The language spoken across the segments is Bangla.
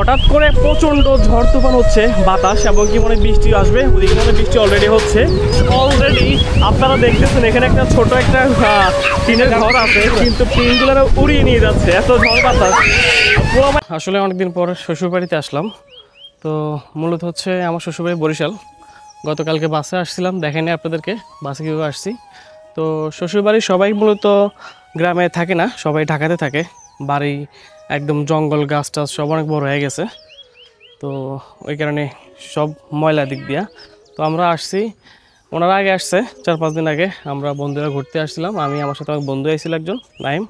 হঠাৎ করে প্রচণ্ড ঝড় তুফান হচ্ছে, বাতাস এবং কি মনে বৃষ্টি আসবে, ওদিকে মনে বৃষ্টি অলরেডি হচ্ছে। অলরেডি আপনারা দেখতেছেন এখানে একটা ছোট একটা টিনের ঘর আছে, কিন্তু টিনগুলো উড়িয়ে নিয়ে যাচ্ছে, এত ঝড় বাতাস। আসলে অনেকদিন পর শ্বশুরবাড়িতে আসলাম। তো মূলত হচ্ছে আমার শ্বশুরবাড়ি বরিশাল। গতকালকে বাসে আসছিলাম, দেখেনি আপনাদেরকে বাসে কীভাবে আসছি। তো শ্বশুরবাড়ির সবাই মূলত গ্রামে থাকে না, সবাই ঢাকাতে থাকে। বাড়ি একদম জঙ্গল, গাছ টাছ সব অনেক বড় হয়ে গেছে, তো ওই কারণে সব ময়লা দিক দিয়া। তো আমরা আসছি, ওনারা আগে আসছে 4-5 দিন আগে। আমরা বন্ধুরা ঘুরতে আসছিলাম, আমি আমার সাথে আমার বন্ধু আইছিল একজন, নাইম।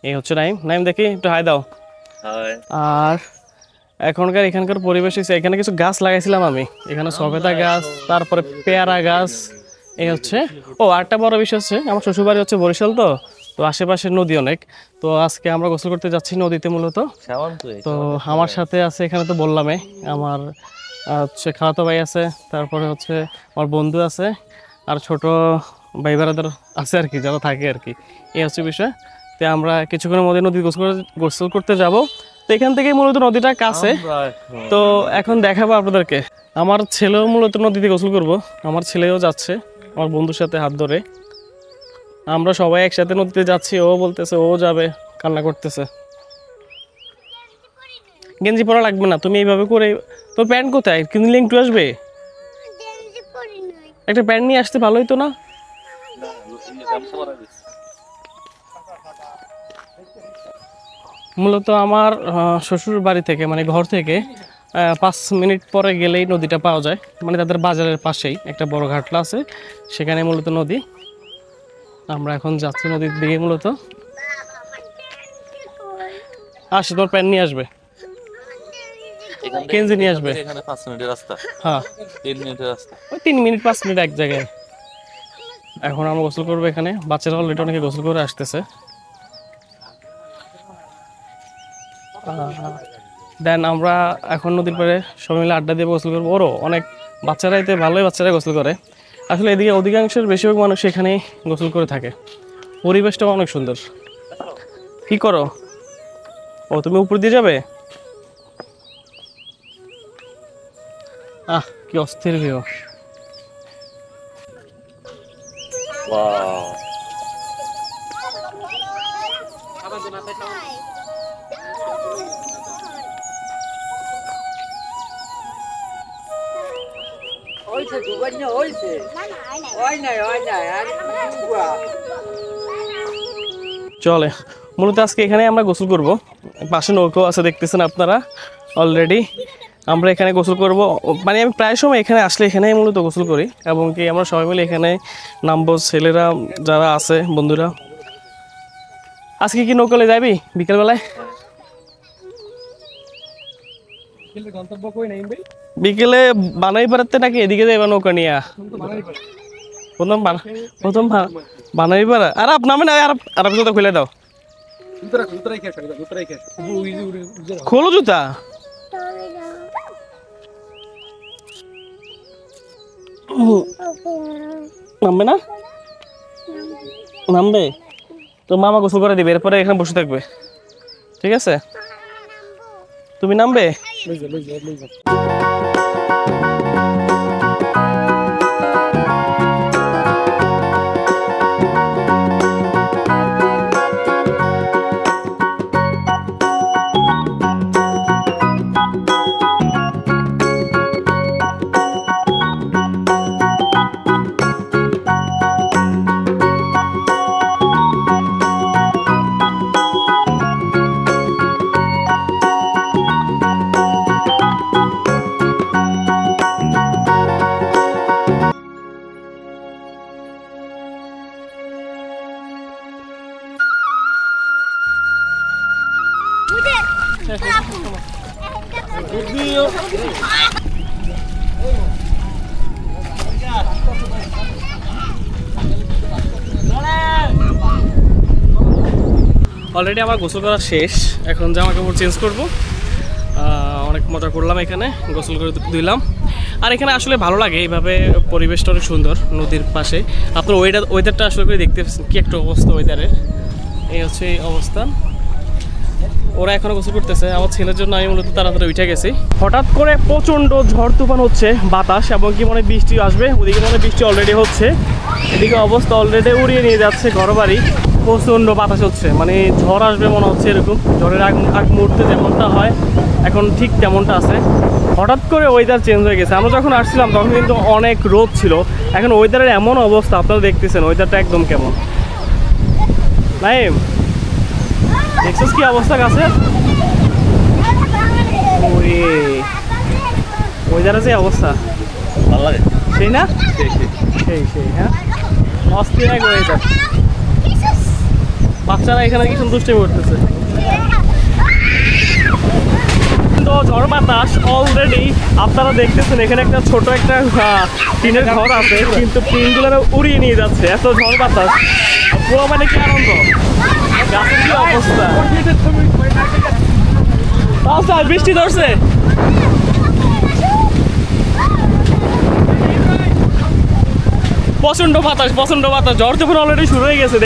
এই হচ্ছে নাইম। নাইম দেখি একটু হাই দাও। আর এখানকার পরিবেশ হচ্ছে, এখানে কিছু গাছ লাগাইছিলাম আমি, এখানে সবেদা গাছ, তারপরে পেয়ারা গাছ। এই হচ্ছে আরেকটা বড় বিষয় হচ্ছে আমার শ্বশুরবাড়ি হচ্ছে বরিশাল, তো আশেপাশে নদী অনেক। তো আজকে আমরা গোসল করতে যাচ্ছি নদীতে মূলত। তো আমার সাথে আছে এখানে, তো বললামই, আমার হচ্ছে খালাতো ভাই আছে, তারপরে হচ্ছে আমার বন্ধু আছে, আর ছোট ভাই বেড়াদের আছে আর কি, যারা থাকে আর কি। এই হচ্ছে বিষয়। তো আমরা কিছুক্ষণের মধ্যে নদী গোসল করতে যাব। তো এখান থেকেই মূলত নদীটা কাছে, তো এখন দেখাবো আপনাদেরকে। আমার ছেলেও মূলত নদীতে গোসল করব, আমার ছেলেও যাচ্ছে আমার বন্ধুর সাথে হাত ধরে। আমরা সবাই একসাথে নদীতে যাচ্ছি, ও বলতেছে ও যাবে, কান্না করতেছে। গেঞ্জি পরা লাগবে না, তুমি এইভাবে করে। তোর প্যান্ট কোথায় কিনলে একটু আসবে, একটা প্যান্ট নিয়ে আসতে ভালো হইতো না? মূলত আমার শ্বশুর বাড়ি থেকে মানে ঘর থেকে 5 মিনিট পরে গেলেই নদীটা পাওয়া যায়, মানে তাদের বাজারের পাশেই একটা বড় ঘাটলা আছে, সেখানে মূলত নদী। আমরা এখন যাচ্ছি নদীর দিকে মূলত। আসে, তোর প্যান্ট নিয়ে আসবে, কেঞ্জি নিয়ে আসবে। এখানে 5 মিনিটের রাস্তা। হ্যাঁ 3 মিনিটের রাস্তা, ওই 3 মিনিট 5 মিনিট এক জায়গায়। এখন আমরা গোসল করবো এখানে, বাচ্চারা অলরেডি অনেকে গোসল করে আসতেছে। দেন আমরা এখন নদীর পাড়ে সবাই মিলে আড্ডা দিয়ে গোসল করবো। ওরও অনেক বাচ্চারা, এতে ভালোই বাচ্চারা গোসল করে। আসলে এদিকে অধিকাংশের বেশিরভাগ মানুষ এখানেই গোসল করে থাকে, পরিবেশটাও অনেক সুন্দর। কি করো? তুমি উপর দিয়ে যাবে? কি অস্থির ভিউ। চলে মূলত আজকে এখানে আমরা গোসল করব। পাশে নৌকো আছে দেখতেছেন আপনারা অলরেডি। আমরা এখানে গোসল করব, মানে আমি প্রায় সময় এখানে আসলে এখানেই মূলত গোসল করি, এবং কি আমরা সবাই মিলে এখানে নামবো, ছেলেরা যারা আছে বন্ধুরা। আজকে কি নৌকলে যাবি বিকেলবেলায়? বিকেলে বানাইপাড়াতে নাকি এদিকে যাইবা নৌকা নিয়ে? প্রথম বানাইপাড়া। আর নামে না, আর জুতা খুলে দাও, খোলো জুতা। নামবে না? নামবে তো মামা গোসল করে দিবে, এরপরে এখানে বসে থাকবে, ঠিক আছে? তুমি নামবে? অলরেডি আমার গোসল করা শেষ, এখন জামা কাপড় চেঞ্জ করবো। অনেক মজা করলাম এখানে, গোসল করে ধুইলাম। আর এখানে আসলে ভালো লাগে, এইভাবে পরিবেশটা অনেক সুন্দর নদীর পাশে। আপনার ওয়েদারটা আসলে করে দেখতে পাচ্ছেন কি একটা অবস্থা ওয়েদারের। এই হচ্ছে এই অবস্থান। ওরা এখনো গোসল করতেছে। আমার ছেলের জন্য আমি মূলত তাড়াতাড়ি উঠে গেছি। হঠাৎ করে প্রচণ্ড ঝড় তুফান হচ্ছে, বাতাস এবং কি মনে বৃষ্টি আসবে, ওদিকে মনে বৃষ্টি অলরেডি হচ্ছে। এদিকে অবস্থা অলরেডি উড়িয়ে নিয়ে যাচ্ছে ঘরবাড়ি। প্রচণ্ড বাতাস হচ্ছে, মানে ঝড় আসবে মনে হচ্ছে এরকম। ঝড়ের আগ মুহূর্তে যেমনটা হয় এখন ঠিক তেমনটা আছে। হঠাৎ করে ওয়েদার চেঞ্জ হয়ে গেছে। আমরা যখন আসছিলাম তখন কিন্তু অনেক রোদ ছিল, এখন ওয়েদারের এমন অবস্থা আপনারা দেখতেছেন ওয়েদারটা একদম কেমন। নাইম, দেখছিস কি অবস্থা গাছের? ওরে ওয়েদারের যে অবস্থা, ভালো লাগে। সেই না? সেই সেই সেই হ্যাঁ, অস্থির এক ওয়েদার। বাচ্চারা এখানে কি দুষ্টামি করতেছে। তো ঝড় বাতাস অলরেডি আপনারা দেখতেছেন, এখানে একটা ছোট একটা টিনের ঘর আছে, কিন্তু টিনগুলো উড়িয়ে নিয়ে যাচ্ছে এত ঝড় বাতাস। পুরো মানে কি আনন্দ, গাছের কি অবস্থা। আচ্ছা, বৃষ্টি ধরছে। প্রচন্ড বাতাস, ঝড় তুফান অলরেডি শুরু হয়ে গেছে।